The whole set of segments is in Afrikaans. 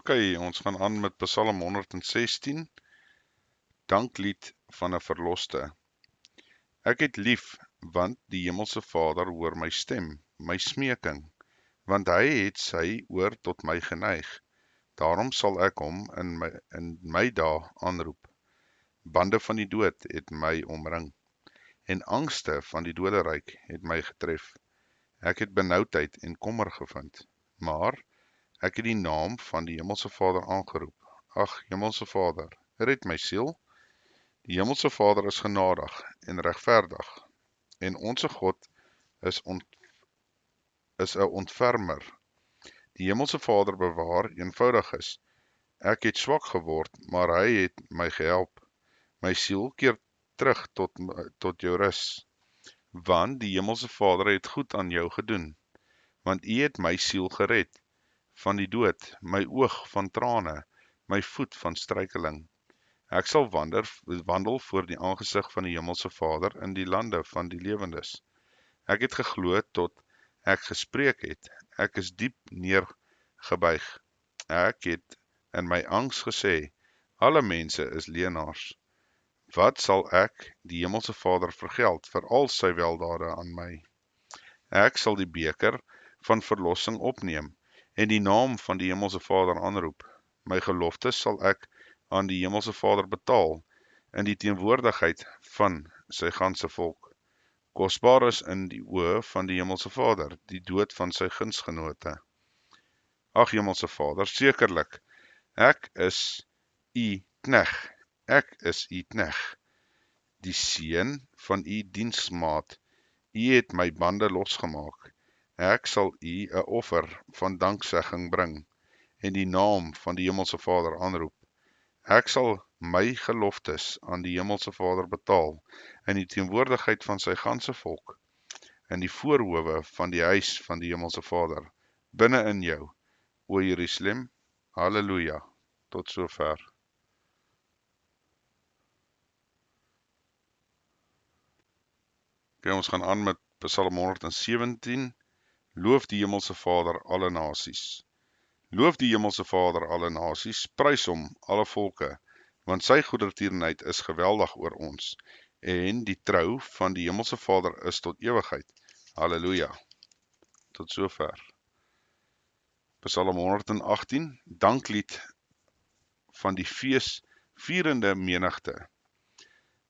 Ok, ons gaan aan met Psalm 116, Danklied van 'n verloste. Ek het lief, want die Hemelse Vader hoor my stem, my smeking, want hy het sy oor tot my geneig. Daarom sal ek hom in my dae aanroep. Bande van die dood het my omring, en angste van die doderyk het my getref. Ek het benoudheid en kommer gevind, maar ek het die naam van die Hemelse Vader aangeroep. Ag, Hemelse Vader, red my siel. Die Hemelse Vader is genadig en regverdig, en onze God is 'n ontfermer. Die Hemelse Vader bewaar eenvoudiges. Ek het swak geword, maar hy het my gehelp. My siel keer terug tot jou rus, want die Hemelse Vader het goed aan jou gedoen, want U het my siel gered van die dood, my oog van trane, my voet van struikeling. Ek sal wandel voor die aangesig van die Hemelse Vader in die lande van die lewendes. Ek het geglo tot ek gespreek het. Ek is diep neergebuig. Ek het in my angs gesê, alle mense is leenaars. Wat sal ek die Hemelse Vader vergeld vir al sy weldade aan my? Ek sal die beker van verlossing opneem en die naam van die Hemelse Vader aanroep. My geloftes sal ek aan die Hemelse Vader betaal in die teenwoordigheid van sy ganse volk. Kosbaar is in die oë van die Hemelse Vader die dood van sy gunsgenote. Ag, Hemelse Vader, sekerlik, ek is U knegt. Ek is U knegt, die seun van U diensmaat. U het my bande losgemaak. Ek sal U 'n offer van danksegging bring en die naam van die Hemelse Vader aanroep. Ek sal my geloftes aan die Hemelse Vader betaal in die teenwoordigheid van sy ganse volk, in die voorhowe van die huis van die Hemelse Vader, binne in jou, o Jerusalem. Halleluja. Tot sover. Okay, ons gaan aan met Psalm 117, Loof die Hemelse Vader alle nasies. Loof die Hemelse Vader alle nasies, prys hom alle volke, want sy goedertierenheid is geweldig oor ons, en die trou van die Hemelse Vader is tot ewigheid. Halleluja. Tot sover. Psalm 118, Danklied van die feesvierende menigte.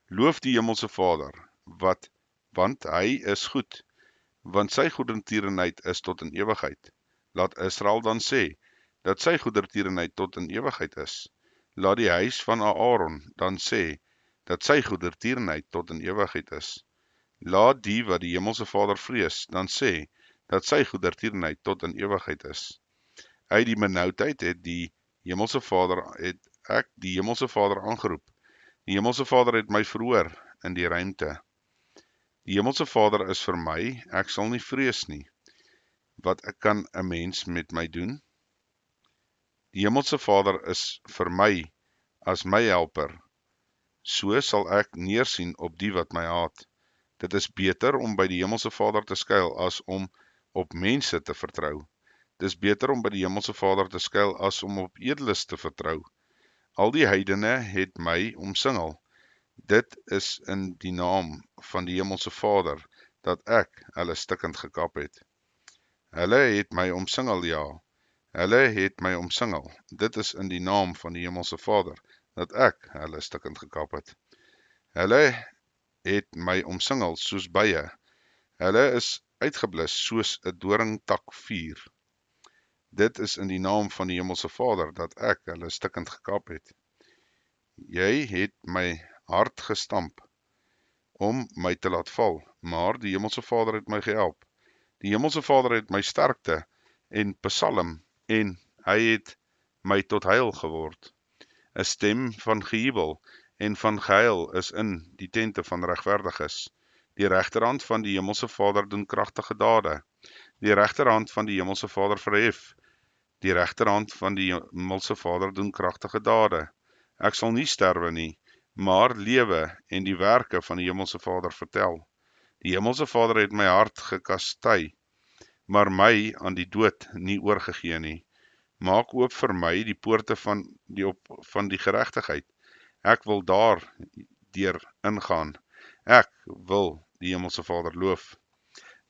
Loof die Hemelse Vader, want hy is goed, want sy goedertierenheid is tot in ewigheid. Laat Israel dan sê, dat sy goedertierenheid tot in ewigheid is. Laat die huis van Aaron dan sê, dat sy goedertierenheid tot in ewigheid is. Laat die wat die Hemelse Vader vrees, dan sê, dat sy goedertierenheid tot in ewigheid is. Uit die benoudheid het ek die Hemelse Vader aangeroep. Die Hemelse Vader het my verhoor in die ruimte. Die Hemelse Vader is vir my, ek sal nie vrees nie. Wat kan 'n mens met my doen? Die Hemelse Vader is vir my as my helper. So sal ek neersien op die wat my haat. Dit is beter om by die Hemelse Vader te skuil as om op mense te vertrou. Dit is beter om by die Hemelse Vader te skuil as om op edeles te vertrou. Al die heidene het my omsingel. Dit is in die naam van die Hemelse Vader dat ek hulle stikkend gekap het. Hulle het my omsingel, ja. Hulle het my omsingel. Dit is in die naam van die Hemelse Vader dat ek hulle stikkend gekap het. Hulle het my omsingel soos bye. Hulle is uitgeblus soos 'n doringtak vuur. Dit is in die naam van die Hemelse Vader dat ek hulle stikkend gekap het. Jy het my hart gestamp om my te laat val, maar die Hemelse Vader het my gehelp. Die Hemelse Vader het my sterkte en psalm en hy het my tot heil geword. 'n Stem van gejubel en van gehuil is in die tente van regverdiges. Die regterhand van die Hemelse Vader doen kragtige dade. Die regterhand van die Hemelse Vader verhef. Die regterhand van die Hemelse Vader doen kragtige dade. Ek sal nie sterwe nie, maar lewe en die werke van die Hemelse Vader vertel. Die Hemelse Vader het my hart gekastei, maar my aan die dood nie oorgegee nie. Maak oop vir my die poorte van die geregtigheid. Ek wil daar deur ingaan. Ek wil die Hemelse Vader loof.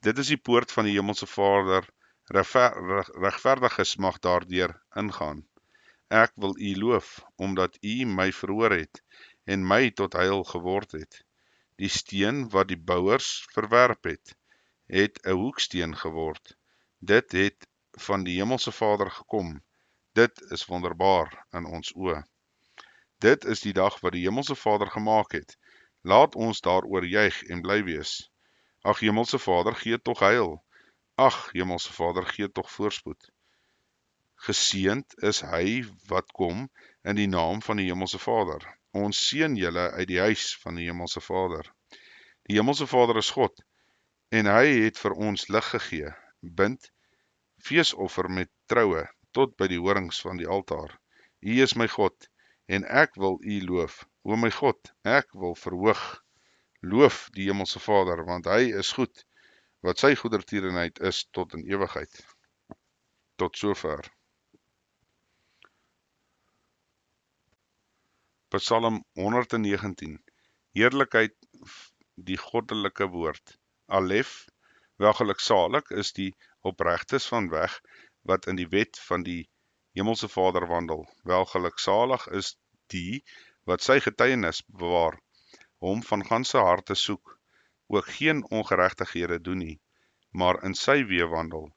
Dit is die poort van die Hemelse Vader. Regverdiges mag daardeur ingaan. Ek wil U loof, omdat U my verhoor het en my tot heil geword het. Die steen wat die bouers verwerp het 'n hoeksteen geword. Dit het van die Hemelse Vader gekom. Dit is wonderbaar in ons oë. Dit is die dag wat die Hemelse Vader gemaak het. Laat ons daaroor juig en bly wees. Ag Hemelse Vader, gee tog heil. Ag Hemelse Vader, gee tog voorspoed. Geseënd is hy wat kom in die naam van die Hemelse Vader. Ons seën julle uit die huis van die Hemelse Vader. Die Hemelse Vader is God, en hy het vir ons lig gegee. Bind feesoffer met troue tot by die horings van die altaar. U is my God, en ek wil U loof. O my God, ek wil verhoog. Loof die Hemelse Vader, want hy is goed, wat sy goedertierenheid is tot in ewigheid. Tot sover. Psalm 119. Heerlikheid die goddelike woord. Alef, welgeluksalig is die opregtes van weg, wat in die wet van die Hemelse Vader wandel. Welgeluksalig is die, wat sy getuienis bewaar, hom van ganse harte soek, ook geen ongeregtighede doen nie, maar in sy weë wandel.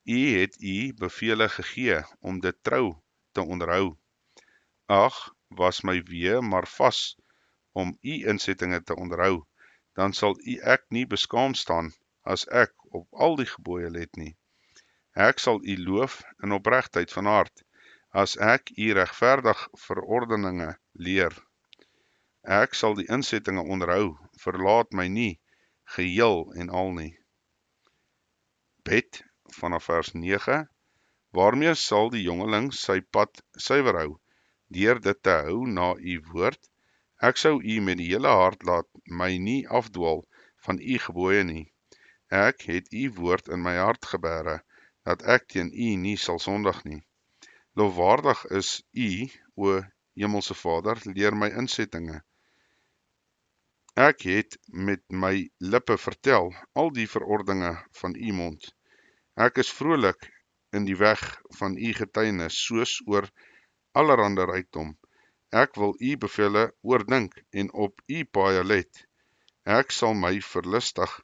U het U bevele gegee, om dit trou te onderhou. Ag, was my weë maar vas, om U insettinge te onderhou, dan sal ek nie beskaamd staan, as ek op al die gebooie let nie. Ek sal U loof in opregtheid van hart, as ek U regverdig verordeninge leer. Ek sal die insettinge onderhou, verlaat my nie, geheel en al nie. Bid, vanaf vers 9, waarmee sal die jongeling sy pad suiwer hou, deur dit te hou na U woord. Ek sou U met die hele hart laat my nie afdwaal van U gebooie nie. Ek het U woord in my hart gebere, dat ek teen U nie sal sondig nie. Lofwaardig is U, o Hemelse Vader, leer my insettinge. Ek het met my lippe vertel al die verordeninge van U mond. Ek is vrolik in die weg van U getuienis, soos oor allerhande rykdom. Ek wil U bevele oordink en op U paaie let. Ek sal my verlustig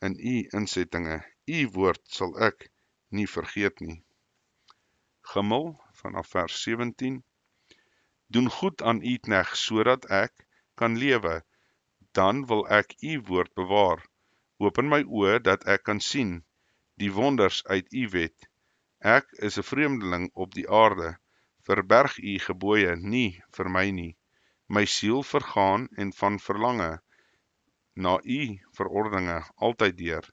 in U insettinge. U woord sal ek nie vergeet nie. Gimel, vanaf vers 17. Doen goed aan U knegt, sodat ek kan lewe. Dan wil ek U woord bewaar. Open my oë, dat ek kan sien die wonders uit U wet. Ek is 'n vreemdeling op die aarde. Verberg U gebooie nie vir my nie. My siel vergaan en van verlange na U verordeninge altyd deur.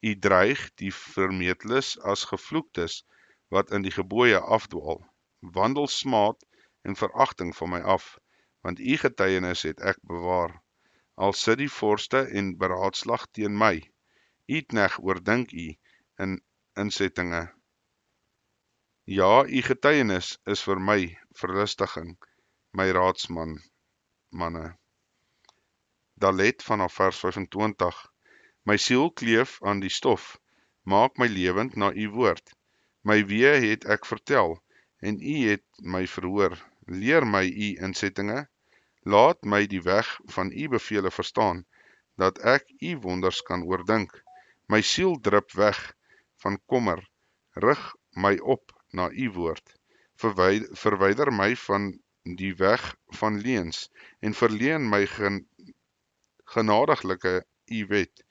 U dreig die vermeteles as gevloektes, wat in die gebooie afdwaal. Wandel smaad en veragting van my af, want U getuienis het ek bewaar. Al sit die vorste en beraadslag teen my, U knegt oordink U in insettinge. Ja, U getuienis is vir my verlustiging, my raadsmanne. Dalet, vanaf vers 25. My siel kleef aan die stof, maak my lewend na U woord. My weë het ek vertel, en U het my verhoor. Leer my U insettinge, laat my die weg van U bevele verstaan, dat ek U wonders kan oordink. My siel drup weg van kommer, rig my op na U woord. Verwyder my van die weg van leuns, en verleen my genadiglike U wet.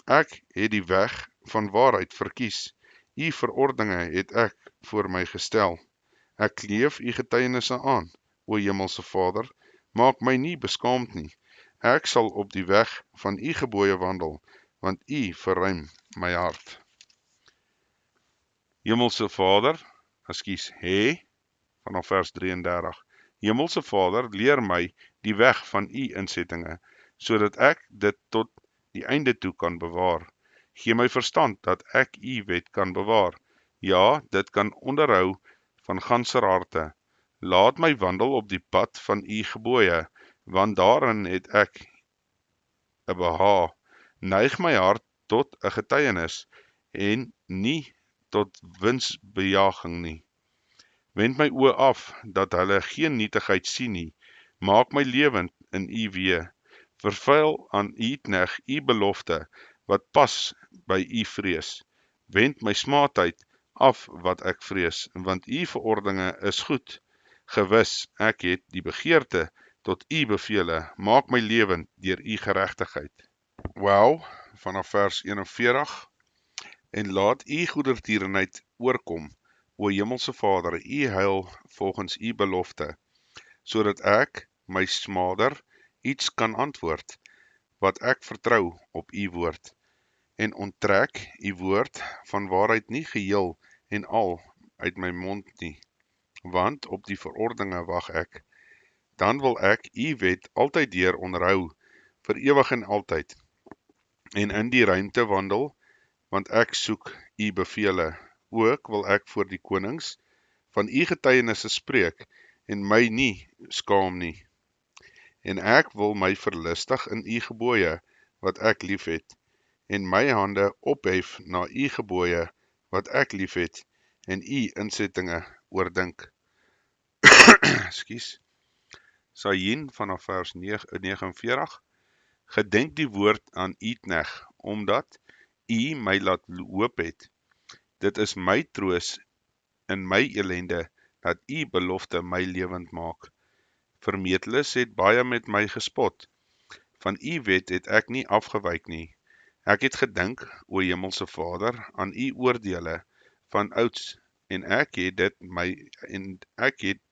Ek het die weg van waarheid verkies, U verordeninge het ek voor my gestel. Ek kleef U getuienisse aan, o Hemelse Vader, maak my nie beskaamd nie. Ek sal op die weg van U gebooie wandel, want U verruim my hart. Hemelse Vader, vanaf vers 33. Hemelse Vader, leer my die weg van U insettinge, sodat ek dit tot die einde toe kan bewaar. Gee my verstand, dat ek U wet kan bewaar. Ja, dit kan onderhou van ganser harte. Laat my wandel op die pad van u gebooie, want daarin het ek 'n behaag. Neig my hart tot 'n getuienis en nie tot winsbejaging nie. Wend my oë af, dat hulle geen nietigheid sien nie. Maak my lewend in u weë. Vervuil aan u knegt u belofte, wat pas by u vrees. Wend my smaadheid af wat ek vrees, want u verordeninge is goed. Gewis, ek het die begeerte tot u bevele. Maak my lewend deur u geregtigheid. Wel, vanaf vers 41. En laat u goedertierenheid oorkom, o Hemelse Vader, u heil volgens u belofte, sodat ek, my smader, iets kan antwoord, wat ek vertrou op u woord, en onttrek u woord van waarheid nie geheel en al uit my mond nie, want op die verordeninge wag ek. Dan wil ek u wet altyd deur onderhou, vir ewig en altyd, en in die ruimte wandel, want ek soek u bevele. Ook wil ek voor die konings van u getuienisse spreek en my nie skaam nie. En ek wil my verlustig in u gebooie wat ek liefhet, en my hande ophef na u gebooie wat ek liefhet, en u insettinge oordink. Ekskuus. Sayin vanaf vers 49. Gedenk die woord aan u knegt, omdat u my laat hoop het. Dit is my troos in my elende, dat u belofte my lewend maak. Vermeteles het baie met my gespot. Van u wet het ek nie afgewyk nie. Ek het gedink, o Hemelse Vader, aan u oordeele van ouds, en ek het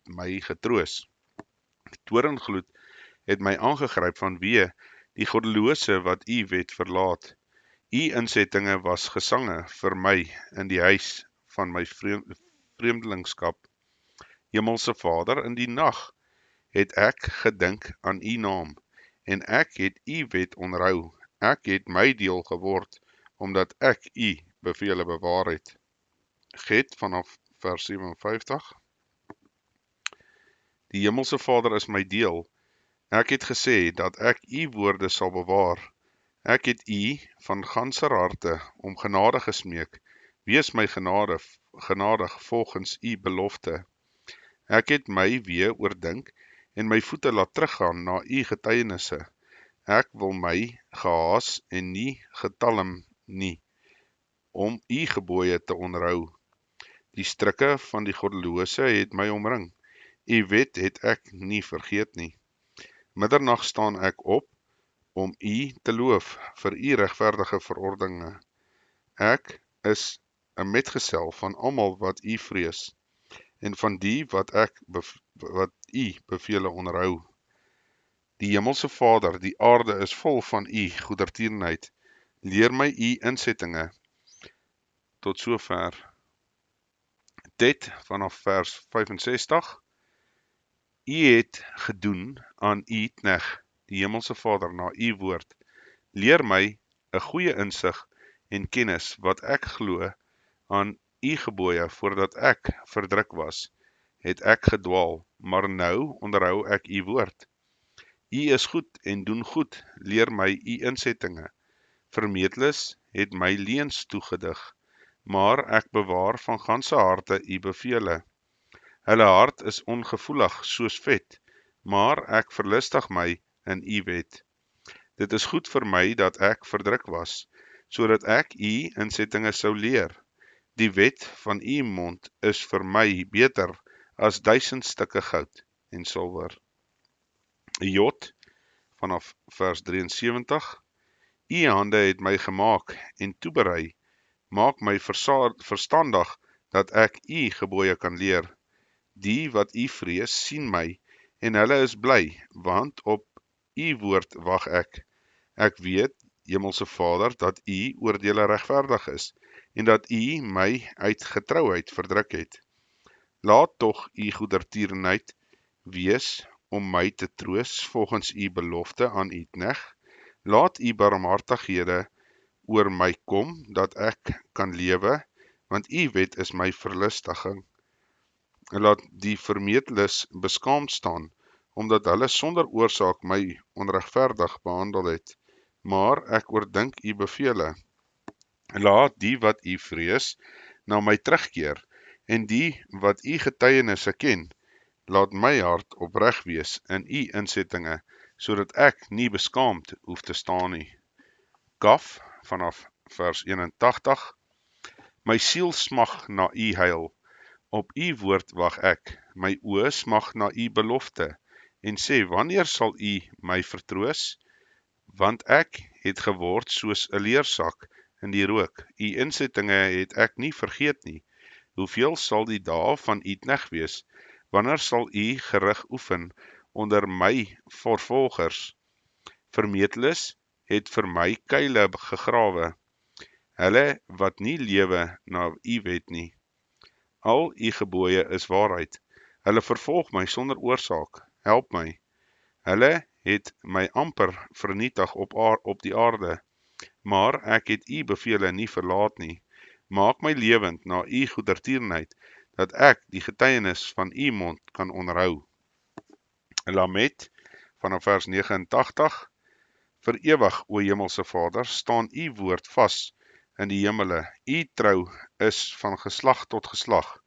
my getroos. Toorngloed het my aangegryp vanweë die goddelose wat u wet verlaat. U insettinge was gesange vir my in die huis van my vreemdelingskap. Hemelse Vader, in die nag het ek gedink aan u naam, en ek het u wet onderhou. Ek het my deel geword, omdat ek u bevele bewaar het. Get vanaf vers 57. Die Hemelse Vader is my deel. Ek het gesê dat ek u woorde sal bewaar. Ek het u van ganser harte om genade gesmeek. Wees my genadig volgens u belofte. Ek het my weer oordink en my voete laat teruggaan na u getuienisse. Ek wil my gehaas en nie getalm nie, om u gebooie te onderhou. Die strikke van die goddelose het my omring. U wet het ek nie vergeet nie. Middernag staan ek op, om u te loof vir u regverdige verordeninge. Ek is 'n metgesel van almal wat u vrees, en van die wat u bevele onderhou. Die Hemelse Vader, die aarde is vol van u goedertierenheid. Leer my u insettinge. Tot sover. Dit vanaf vers 65. U het gedoen aan u knegt, die Hemelse Vader, na u woord. Leer my 'n goeie insig en kennis, wat ek glo aan u gebooie, voordat ek verdruk was, het ek gedwaal, maar nou onderhou ek u woord. U is goed en doen goed, leer my u insettinge. Vermeteles het my leuns toegedig, maar ek bewaar van ganse harte u bevele. Hulle hart is ongevoelig soos vet, maar ek verlustig my in u wet. Dit is goed vir my dat ek verdruk was, sodat ek u insettinge sou leer. Die wet van u mond is vir my beter as 1000 stukke goud en silwer. Jot vanaf vers 73. U hande het my gemaak en toeberei. Maak my verstandig dat ek u gebooie kan leer. Die wat u vrees sien my en hulle is bly, want op u woord wag ek. Ek weet, Hemelse Vader, dat u oordeele regverdig is en dat u my uit getrouheid verdruk het. Laat tog u goedertierenheid wees om my te troos volgens u belofte aan u knegt. Laat u barmhartighede oor my kom, dat ek kan lewe want u wet is my verlustiging. Laat die vermeteles beskaamd staan, omdat hulle sonder oorsaak my onregverdig behandel het. Maar ek oordink u bevele. Laat die wat u vrees na my terugkeer, en die wat u getuienisse ken, laat my hart opreg wees in u insettinge, sodat ek nie beskaamd hoef te staan nie. Kaf, vanaf vers 81, my siel smag na u heil, op u woord wag ek, my oë smag na u belofte, en sê, wanneer sal u my vertroos? Want ek het geword soos 'n leersak in die rook, u insettinge het ek nie vergeet nie. Hoeveel sal die dae van u knegt wees? Wanneer sal u gerig oefen onder my vervolgers? Vermeteles het vir my kuile gegrawe, hulle wat nie lewe na u wet nie. Al u gebooie is waarheid, hulle vervolg my sonder oorsaak, help my. Hulle het my amper vernietig op die aarde, maar ek het u bevele nie verlaat nie. Maak my lewend na u goedertierenheid, dat ek die getuienis van u mond kan onderhou. Lamet, vanaf vers 89, vir ewig, o Hemelse Vader, staan u woord vas in die hemele. U trou is van geslag tot geslag.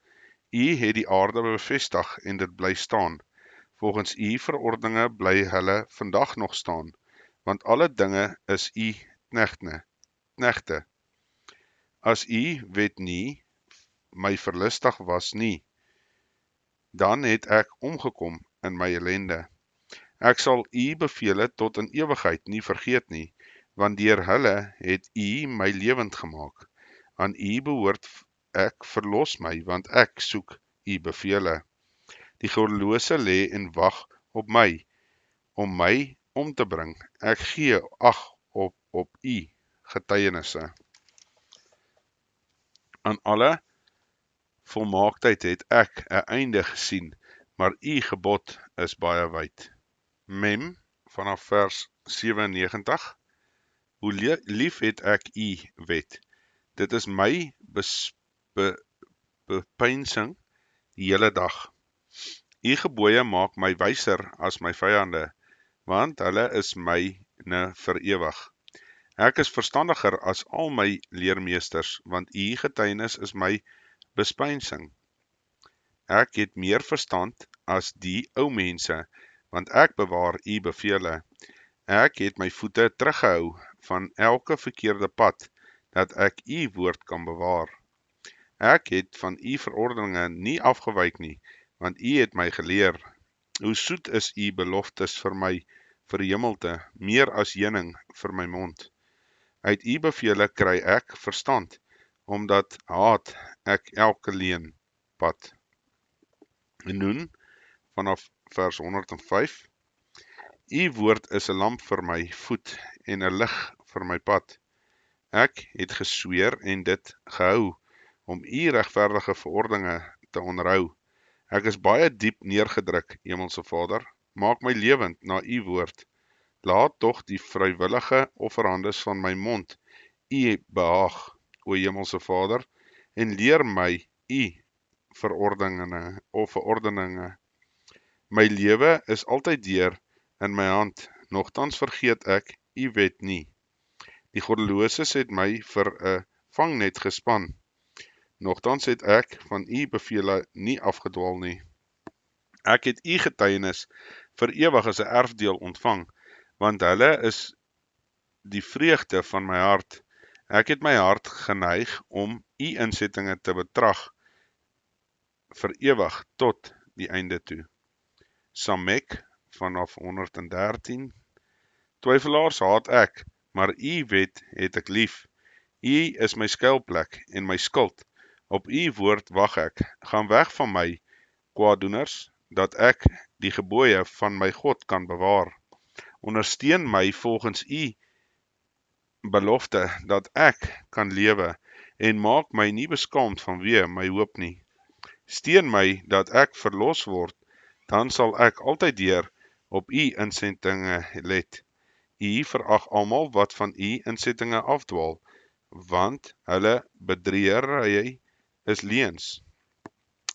U het die aarde bevestig en dit bly staan. Volgens u verordeninge bly hulle vandag nog staan, want alle dinge is u knegte. As u wet nie my verlustig was nie, dan het ek omgekom in my ellende. Ek sal u bevele tot in ewigheid nie vergeet nie, want deur hulle het u my lewend gemaak. Aan u behoort ek, verlos my, want ek soek u bevele. Die goddelose lê en wag op my, om my om te bring. Ek gee ag op u getuienisse. Aan alle volmaaktheid het ek 'n einde gesien, maar u gebod is baie wyd. Mem, vanaf vers 97, hoe lief het ek u wet. Dit is my bepeinsing die hele dag. U gebooie maak my wyser as my vyande, want hulle is myne vir ewig. Ek is verstandiger as al my leermeesters, want u getuienis is my bespeinsing. Ek het meer verstand as die ou mense, want ek bewaar u bevele. Ek het my voete teruggehou van elke verkeerde pad, dat ek u woord kan bewaar. Ek het van u verordeninge nie afgewyk nie, want u het my geleer. Hoe soet is u beloftes vir my verhemelte, meer as heuning vir my mond. Uit u bevele kry ek verstand, omdat haat ek elke leuen pad. En nun, vanaf vers 105, u woord is 'n lamp vir my voet en 'n lig vir my pad. Ek het gesweer en dit gehou, om u regverdige verordeninge te onderhou. Ek is baie diep neergedruk, Hemelse Vader, maak my lewend na u woord. Laat tog die vrywillige offerhandes van my mond u behaag, o Hemelse Vader, en leer my u verordeninge. My lewe is altyd deur in my hand, nogtans vergeet ek u wet nie. Die goddeloses het my vir 'n vangnet gespan, nogtans het ek van u bevele nie afgedwaal nie. Ek het u getuienis vir ewig as 'n erfdeel ontvang, want hulle is die vreugde van my hart. Ek het my hart geneig om u insettinge te betrag vir ewig tot die einde toe. Samek, vanaf 113, twyfelaars haat ek, maar u wet het ek lief. U is my skuilplek en my skild. Op u woord wag ek. Gaan weg van my, kwaaddoeners, dat ek die gebooie van my God kan bewaar. Ondersteun my volgens u belofte, dat ek kan lewe, en maak my nie beskaamd vanweë my hoop nie. Steun my dat ek verlos word, dan sal ek altyd deur op u insettinge let. U verag almal wat van u insettinge afdwaal, want hulle bedriegery is leuns.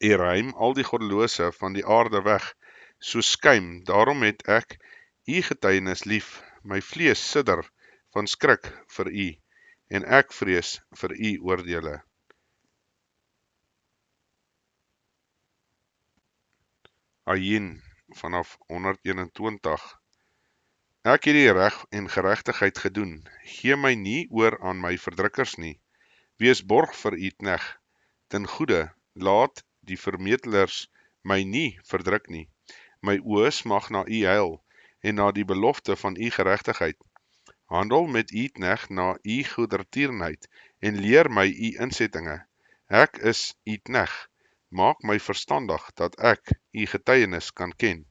U ruim al die goddelose van die aarde weg, soos skuim, daarom het ek u getuienis lief, my vlees sidder van skrik vir u, en ek vrees vir u oordeele. Ayin, vanaf 121. Ek het die reg en geregtigheid gedoen, gee my nie oor aan my verdrukkers nie, wees borg vir u knegg, ten goede, laat die vermetelers my nie verdruk nie, my oë smag na u heil, en na die belofte van u geregtigheid, handel met u knegg na u goedertierenheid, en leer my u insettinge, ek is u knegg, maak my verstandig, dat ek u getuienis kan ken.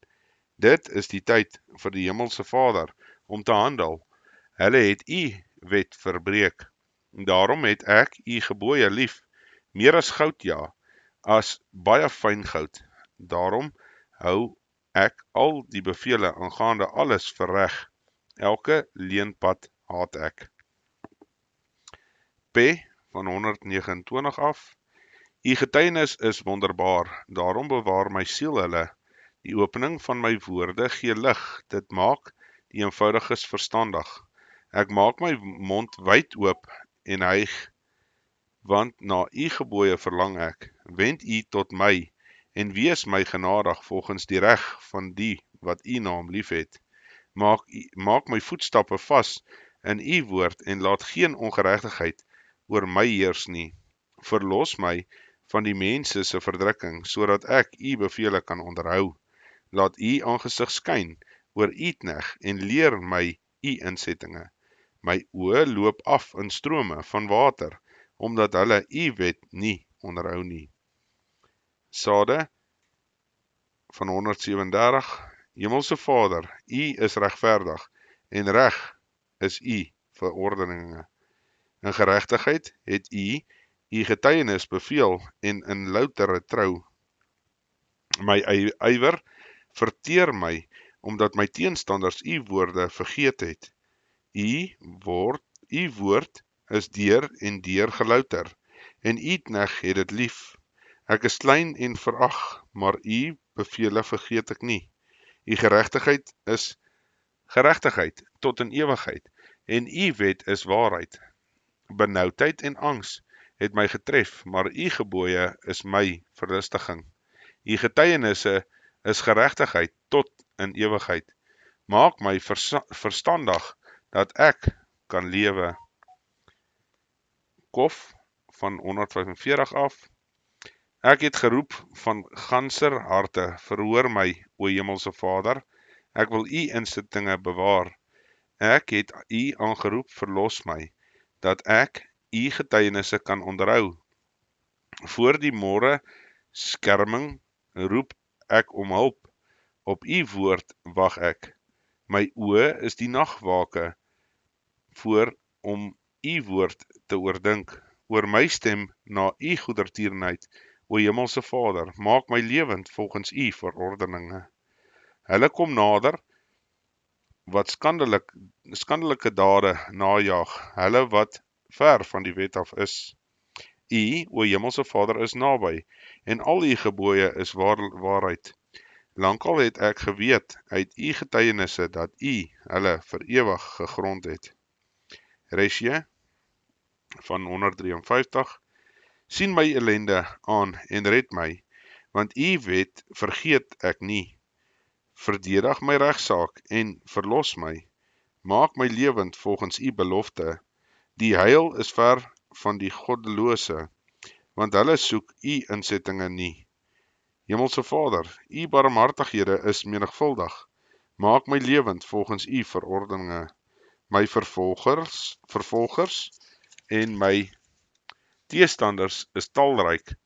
Dit is die tyd vir die Hemelse Vader, om te handel. Hulle het u wet verbreek. Daarom het ek u gebooie lief, meer as goud ja, as baie fyn goud. Daarom hou ek al die bevele aangaande alles vir reg. Elke leenpad haat ek. P van 129 af. U getuienis is wonderbaar, daarom bewaar my siel hulle. Die opening van my woorde gee lig, dit maak die eenvoudiges verstandig. Ek maak my mond wyd oop en hyg, want na u gebooie verlang ek. Wend u tot my en wees my genadig volgens die reg van die wat u naam lief het. Maak my voetstappe vas in u woord en laat geen ongeregtigheid oor my heers nie. Verlos my van die mense se verdrukking, sodat ek u bevele kan onderhou. Laat u aangesig skyn oor u knegg en leer my u insettinge. My oë loop af in strome van water, omdat hulle u wet nie onderhou nie. Sade van 137. Hemelse Vader, u is regverdig en reg is u verordeninge. In geregtigheid het u getuienis beveel en in loutere trou. My ywer verteer my, omdat my teenstanders u woorde vergeet het. U woord is deur en deur gelouter, en u knegg het dit lief. Ek is klein en verag, maar u bevele vergeet ek nie. U geregtigheid is geregtigheid tot in ewigheid, en u wet is waarheid. Benoudheid en angs het my getref, maar u gebooie is my verlustiging. U getuienisse is geregtigheid tot in ewigheid. Maak my verstandig, dat ek kan lewe. Kof van 145 af. Ek het geroep van ganser harte, verhoor my, o Hemelse Vader, ek wil u insettinge bewaar. Ek het u aangeroep, verlos my, dat ek u getuienisse kan onderhou. Voor die môre skerming roep ek om hulp, op u woord wag ek. My oë is die nagwake, voor om u woord te oordink, oor my stem na u goedertierenheid, o Hemelse Vader, maak my lewend volgens u verordeninge. Hulle kom nader, wat skandelike dade najag, hulle wat ver van die wet af is. U, o Hemelse Vader, is naby, en al u gebooie is waarheid. Lankal het ek geweet uit u getuienisse, dat u hulle vir ewig gegrond het. Resje van 153. Sien my ellende aan en red my, want u wet vergeet ek nie. Verdedig my regsaak en verlos my. Maak my lewend volgens u belofte. Die heil is ver van die goddelose, want hulle soek u insettinge nie. Hemelse Vader, u barmhartighede is menigvuldig. Maak my lewend volgens u verordeninge. My vervolgers en my teestanders is talryk.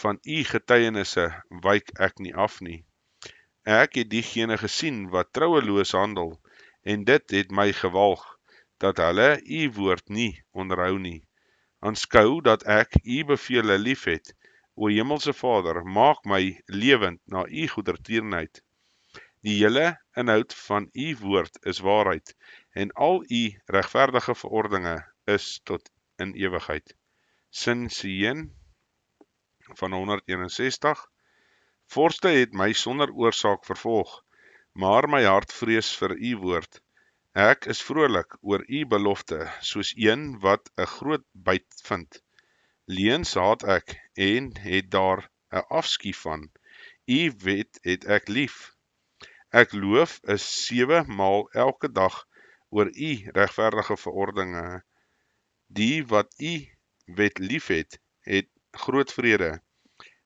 Van u getuienisse wyk ek nie af nie. Ek het diegene gesien wat troueloos handel, en dit het my gewalg, dat hulle u woord nie onderhou nie. Aanskou dat ek u bevele lief het, o Hemelse Vader, maak my lewend na u goedertierenheid. Die hele inhoud van u woord is waarheid, en al u regverdige verordeninge is tot in ewigheid. Sin Sien van 161. Vorste het my sonder oorsaak vervolg, maar my hart vrees vir u woord. Ek is vrolik oor u belofte, soos een wat 'n groot byt vind. Leuns haat ek en het daar 'n afskuw van. U wet het ek lief. Ek loof is 7 maal elke dag oor u regverdige verordeninge. Die wat u wet liefhet, het groot vrede,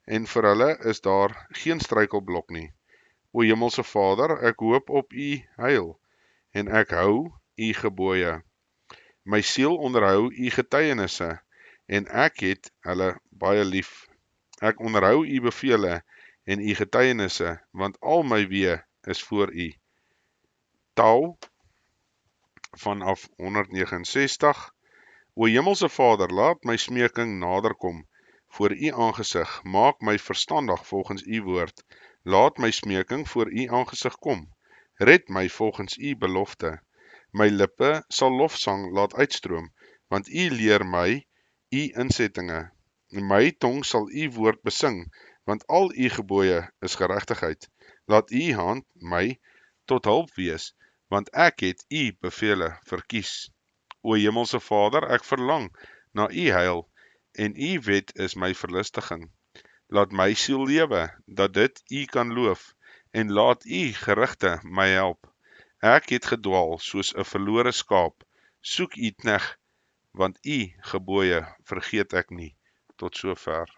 en vir hulle is daar geen struikelblok nie. O Hemelse Vader, ek hoop op u heil, en ek hou u gebooie. My siel onderhou u getuienisse, en ek het hulle baie lief. Ek onderhou u bevele en u getuienisse, want al my weë is voor u. Taal vanaf 169. O Hemelse Vader, laat my smeking naderkom voor u aangesig, maak my verstandig volgens u woord. Laat my smeking voor u aangesig kom. Red my volgens u belofte. My lippe sal lofsang laat uitstroom, want u leer my u insettinge. My tong sal u woord besing, want al u gebooie is geregtigheid. Laat u hand my tot hulp wees, want ek het u bevele verkies. O Hemelse Vader, ek verlang na u heil, en u wet is my verlustiging. Laat my siel lewe, dat dit u kan loof, en laat u gerigte my help. Ek het gedwaal soos 'n verlore skaap, soek u knegt, want u gebooie vergeet ek nie. Tot sover.